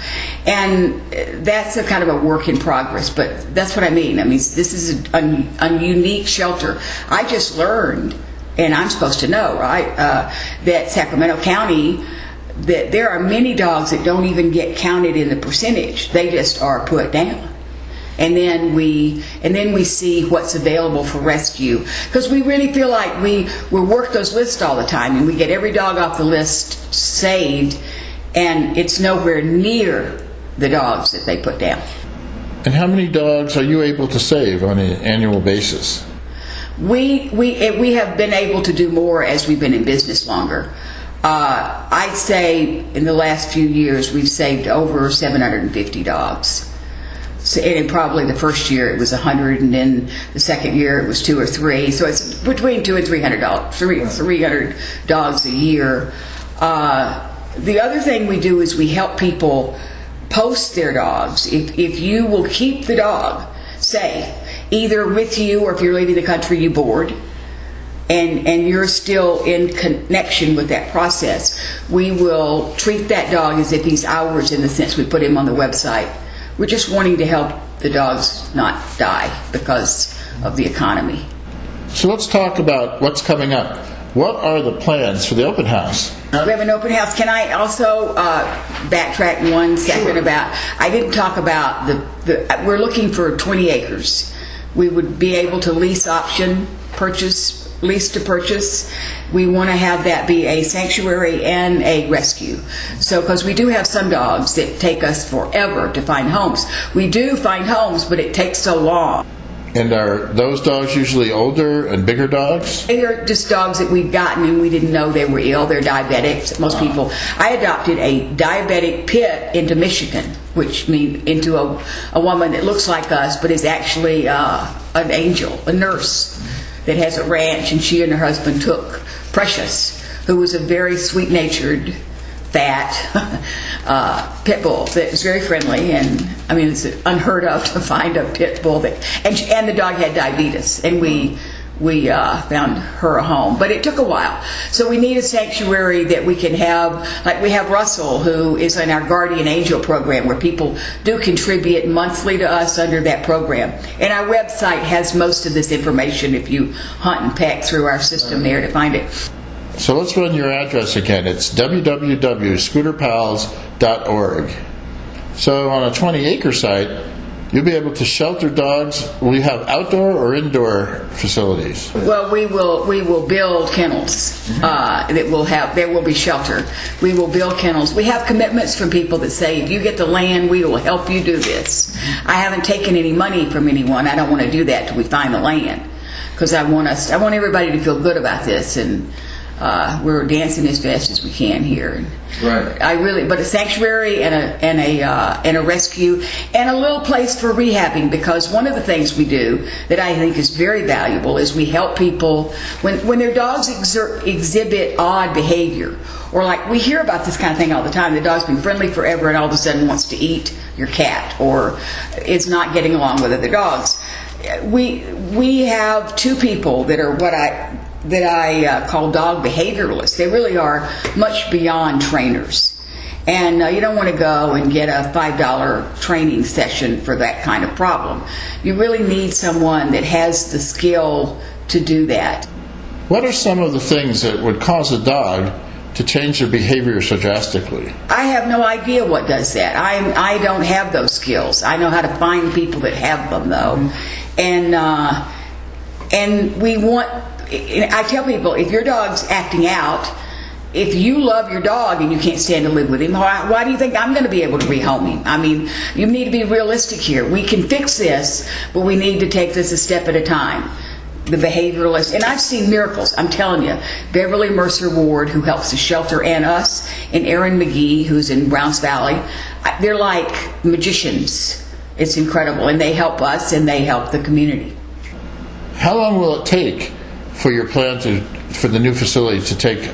And that's a kind of a work in progress, but that's what I mean. I mean, this is a unique shelter. I just learned, and I'm supposed to know, right, that Sacramento County, that there are many dogs that don't even get counted in the percentage. They just are put down. And then we see what's available for rescue, because we really feel like we work those lists all the time, and we get every dog off the list saved, and it's nowhere near the dogs that they put down. And how many dogs are you able to save on an annual basis? We have been able to do more as we've been in business longer. I'd say in the last few years we've saved over 750 dogs. So, and probably the first year it was 100, and then the second year it was 2 or 3. So it's between 200 and 300 dogs, 300 dogs a year. The other thing we do is we help people post their dogs. If you will keep the dog safe, either with you or if you're leaving the country, you board, and you're still in connection with that process, we will treat that dog as if he's ours, in the sense we put him on the website. We're just wanting to help the dogs not die because of the economy. So let's talk about what's coming up. What are the plans for the open house? We have an open house. Can I also backtrack 1 second about, I didn't talk about we're looking for 20 acres. We would be able to lease option, lease to purchase. We want to have that be a sanctuary and a rescue. So, because we do have some dogs that take us forever to find homes. We do find homes, but it takes so long. And are those dogs usually older and bigger dogs? They're just dogs that we've gotten and we didn't know they were ill. They're diabetics. Most people. I adopted a diabetic pit into Michigan, which means into a woman that looks like us, but is actually an angel, a nurse that has a ranch, and she and her husband took Precious, who was a very sweet-natured, fat pit bull that was very friendly, and I mean, it's unheard of to find a pit bull that, and the dog had diabetes, and we we found her a home. But it took a while. So we need a sanctuary that we can have, like we have Russell, who is in our Guardian Angel program, where people do contribute monthly to us under that program. And our website has most of this information if you hunt and peck through our system there to find it. So let's run your address again. It's www.scooterpals.org. So on a 20-acre site, you'll be able to shelter dogs. Will you have outdoor or indoor facilities? Well, we will build kennels there will be shelter. We will build kennels. We have commitments from people that say, if you get the land, we will help you do this. I haven't taken any money from anyone. I don't want to do that till we find the land, because I want everybody to feel good about this, and we're dancing as fast as we can here. Right. But a sanctuary and a rescue and a little place for rehabbing, because one of the things we do that I think is very valuable is we help people when their dogs exhibit odd behavior, or like we hear about this kind of thing all the time. The dog's been friendly forever and all of a sudden wants to eat your cat, or is not getting along with other dogs. We have two people that are what I call dog behavioralists. They really are much beyond trainers. And you don't want to go and get a $5 training session for that kind of problem. You really need someone that has the skill to do that. What are some of the things that would cause a dog to change their behavior so drastically? I have no idea what does that. I don't have those skills. I know how to find people that have them, though. And we want... I tell people, if your dog's acting out, if you love your dog and you can't stand to live with him, why do you think I'm going to be able to rehome him? I mean, you need to be realistic here. We can fix this, but we need to take this a step at a time. The behavioralist, and I've seen miracles, I'm telling you. Beverly Mercer Ward, who helps the shelter and us, and Erin McGee, who's in Browns Valley, they're like magicians. It's incredible, and they help us and they help the community. How long will it take for your plan for the new facility to take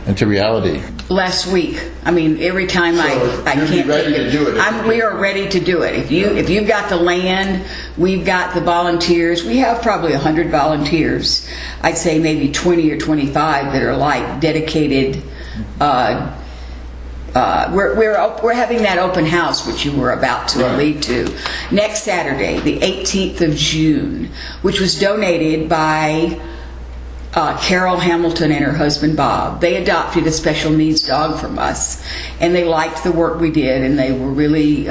into reality? Last week. I mean, every time I you'd be can't ready take to do it. we are ready to do it. If you've got the land, we've got the volunteers. We have probably 100 volunteers. I'd say maybe 20 or 25 that are like dedicated. We're having that open house, which you were about to lead to, next Saturday, the 18th of June, which was donated by Carol Hamilton and her husband Bob. They adopted a special needs dog from us, and they liked the work we did, and they were really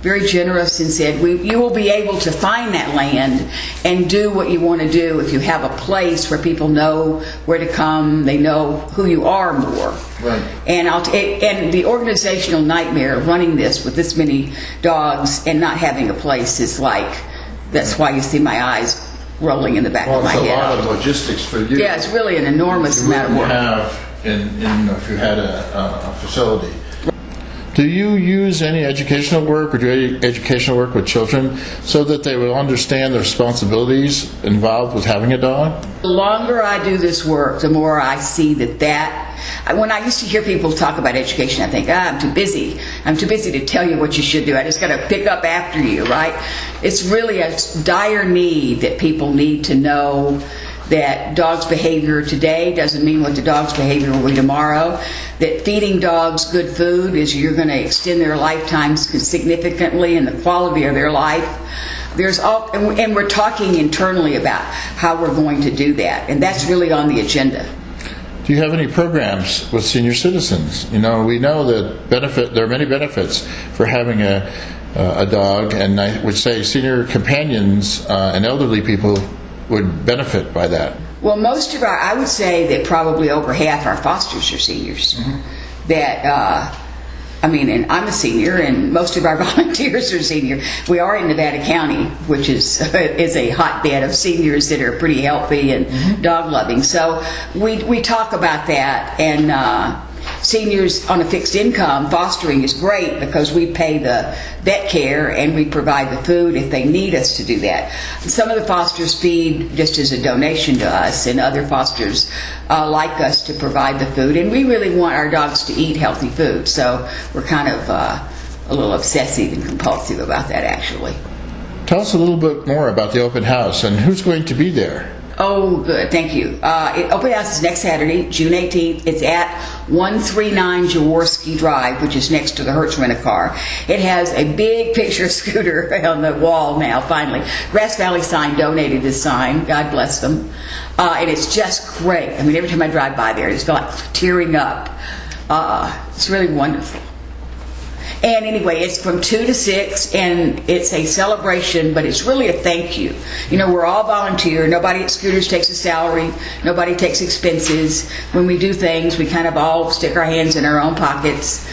very generous and said, you will be able to find that land and do what you want to do if you have a place where people know where to come, they know who you are more. Right. And the organizational nightmare of running this with this many dogs and not having a place is like, that's why you see my eyes rolling in the back of my head. It's a lot of logistics for you. Yeah, it's really an enormous amount of work. If you had a facility. Do you use any educational work or do any educational work with children so that they will understand the responsibilities involved with having a dog? The longer I do this work, the more I see that when I used to hear people talk about education, I think, I'm too busy. I'm too busy to tell you what you should do. I just got to pick up after you, right? It's really a dire need that people need to know that dogs' behavior today doesn't mean what the dog's behavior will be tomorrow, that feeding dogs good food is you're going to extend their lifetimes significantly and the quality of their life. And we're talking internally about how we're going to do that, and that's really on the agenda. Do you have any programs with senior citizens? We know that there are many benefits for having a dog, and I would say senior companions and elderly people would benefit by that. Well, I would say that probably over half our fosters are seniors. Mm-hmm. And I'm a senior, and most of our volunteers are senior. We are in Nevada County, which is a hotbed of seniors that are pretty healthy and dog loving. So we talk about that, and seniors on a fixed income, fostering is great because we pay the vet care and we provide the food if they need us to do that. Some of the fosters feed just as a donation to us, and other fosters like us to provide the food, and we really want our dogs to eat healthy food, so we're kind of a little obsessive and compulsive about that, actually. Tell us a little bit more about the open house and who's going to be there. Oh, good. Thank you. Open house is next Saturday, June 18th. It's at 139 Jaworski Drive, which is next to the Hertz Rent-A-Car. It has a big picture of Scooter on the wall now, finally. Grass Valley Sign donated this sign. God bless them. And it's just great. I mean, every time I drive by there, I just feel like tearing up. It's really wonderful. And anyway, it's from 2 to 6, and it's a celebration, but it's really a thank you. You know, we're all volunteer. Nobody at Scooters takes a salary. Nobody takes expenses. When we do things, we kind of all stick our hands in our own pockets.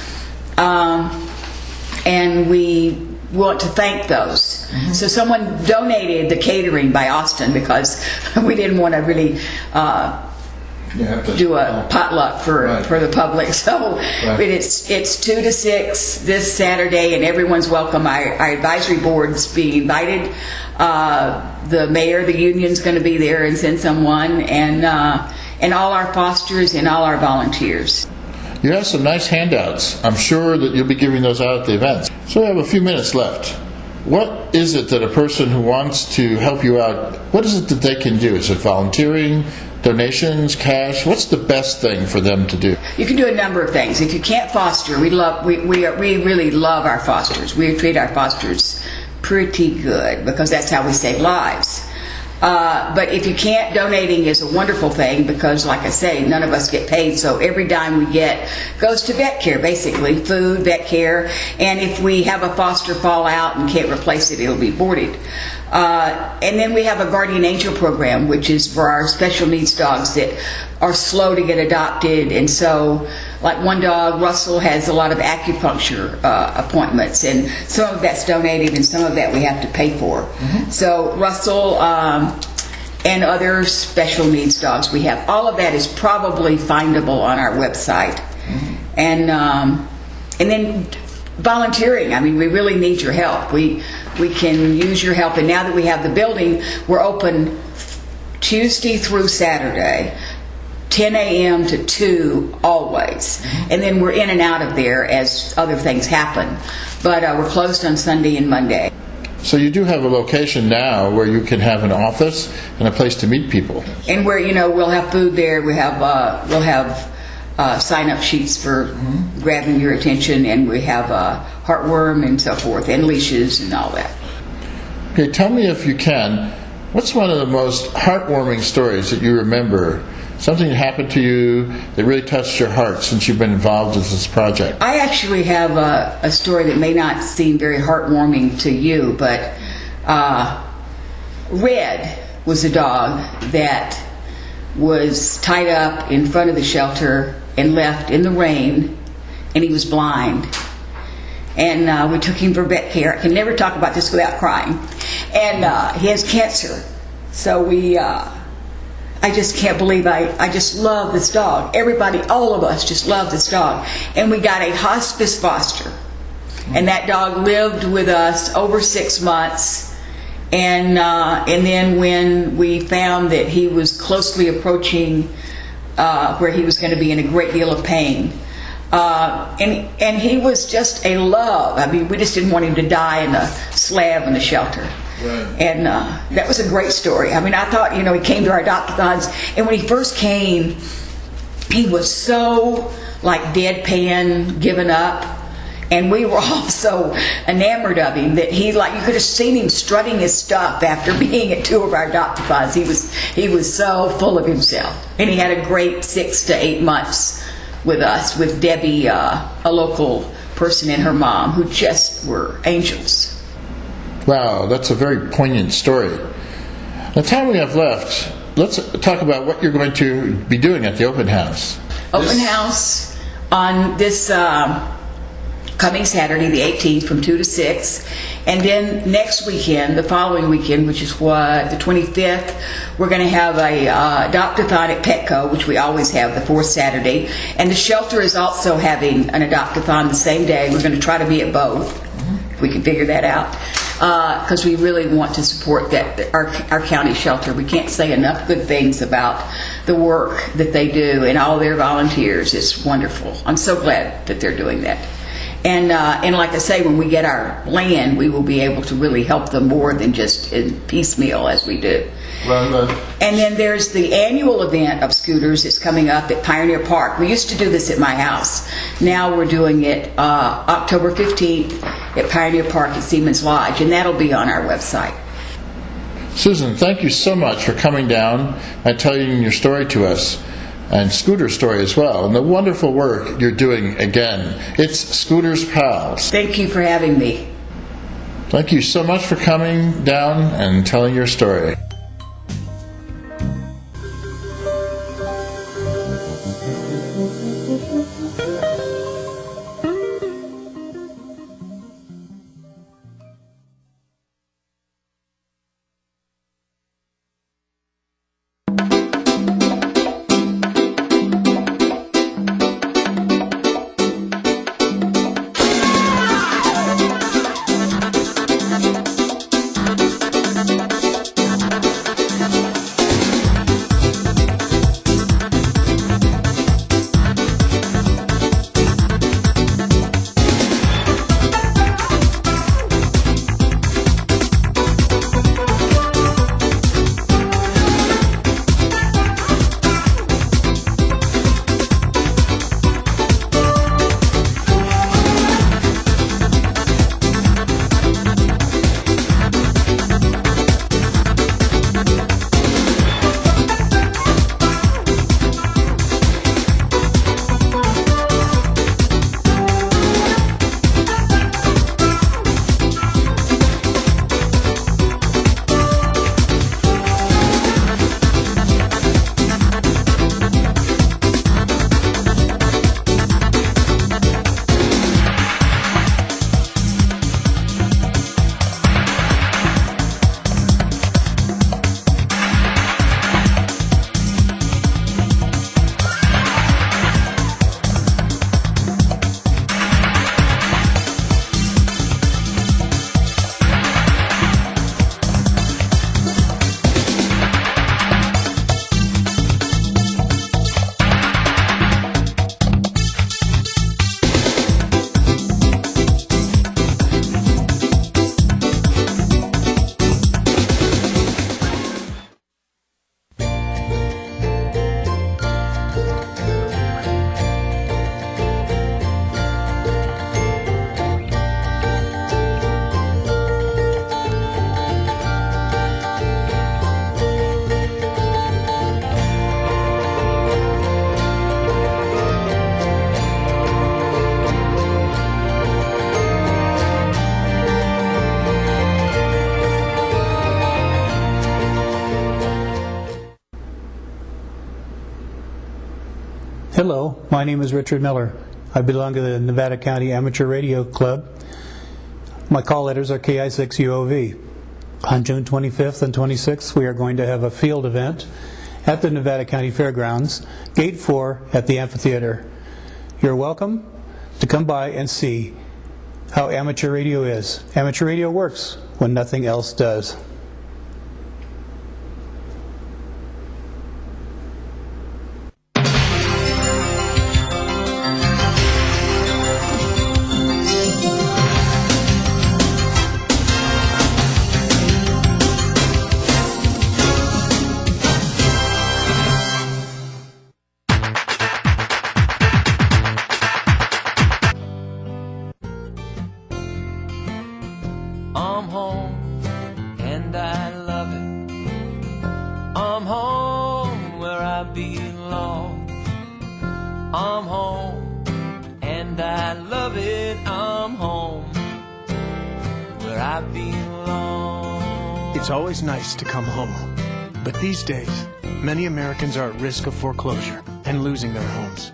And we want to thank those. Mm-hmm. So someone donated the catering by Austin because we didn't want to really do a potluck for the public. So it's 2 to 6 this Saturday, and everyone's welcome. Our advisory board's being invited. The mayor of the union's going to be there and send someone, and all our fosters and all our volunteers. You have some nice handouts. I'm sure that you'll be giving those out at the events. So we have a few minutes left. What is it that a person who wants to help you out, what is it that they can do? Is it volunteering, donations, cash? What's the best thing for them to do? You can do a number of things. If you can't foster, we really love our fosters. We treat our fosters pretty good because that's how we save lives. But if you can't, donating is a wonderful thing because, like I say, none of us get paid, so every dime we get goes to vet care, basically, food, vet care, and if we have a foster fall out and can't replace it, it'll be boarded. And then we have a Guardian Angel program, which is for our special needs dogs that are slow to get adopted. And so, like one dog, Russell, has a lot of acupuncture appointments, and some of that's donated and some of that we have to pay for. Mm-hmm. So Russell and other special needs dogs we have, all of that is probably findable on our website. Mm-hmm. And then volunteering. I mean, we really need your help. We can use your help. And now that we have the building, we're open Tuesday through Saturday, 10 a.m. to 2 always. Mm-hmm. And then we're in and out of there as other things happen. But we're closed on Sunday and Monday. So you do have a location now where you can have an office and a place to meet people. And where, we'll have food there. We'll have sign-up sheets for grabbing your attention, and we have heartworm and so forth, and leashes and all that. Okay, tell me if you can, what's one of the most heartwarming stories that you remember? Something that happened to you that really touched your heart since you've been involved with this project? I actually have a story that may not seem very heartwarming to you, but Red was a dog that was tied up in front of the shelter and left in the rain, and he was blind. And we took him for vet care. I can never talk about this without crying. And he has cancer. So I just can't believe I just love this dog. Everybody, all of us just love this dog. And we got a hospice foster. And that dog lived with us over 6 months. And then when we found that he was closely approaching where he was going to be in a great deal of pain, and he was just a love. I mean, we just didn't want him to die in a slab in the shelter. Right. And that was a great story. I mean, I thought, he came to our adopt-a-thons, and when he first came, he was so deadpan, given up. And we were all so enamored of him that you could have seen him strutting his stuff after being at 2 of our adopt-a-thons. He was so full of himself. And he had a great 6 to 8 months with us, with Debbie, a local person, and her mom, who just were angels. Wow, that's a very poignant story. The time we have left, let's talk about what you're going to be doing at the open house. Open house on this coming Saturday, the 18th, from 2 to 6. And then next weekend, the following weekend, which is the 25th, we're going to have a adopt-a-thon at Petco, which we always have the 4th Saturday. And the shelter is also having an adopt-a-thon the same day. We're going to try to be at both, if we can figure that out, because we really want to support our county shelter. We can't say enough good things about the work that they do and all their volunteers. It's wonderful. I'm so glad that they're doing that. And like I say, when we get our land, we will be able to really help them more than just in piecemeal as we do. Well, And then there's the annual event of scooters that's coming up at Pioneer Park. We used to do this at my house. Now we're doing it October 15th at Pioneer Park at Siemens Lodge, and that'll be on our website. Susan, thank you so much for coming down and telling your story to us, and Scooter's story as well, and the wonderful work you're doing again. It's Scooter's Pals. Thank you for having me. Thank you so much for coming down and telling your story. Hello, my name is Richard Miller. I belong to the Nevada County Amateur Radio Club. My call letters are KI6UOV. On June 25th and 26th, we are going to have a field event at the Nevada County Fairgrounds, Gate 4 at the amphitheater. You're welcome to come by and see how amateur radio is. Amateur radio works when nothing else does. I'm home and I love it. I'm home where I belong. I'm home and I love it. I'm home where I belong. It's always nice to come home. But these days, many Americans are at risk of foreclosure and losing their homes.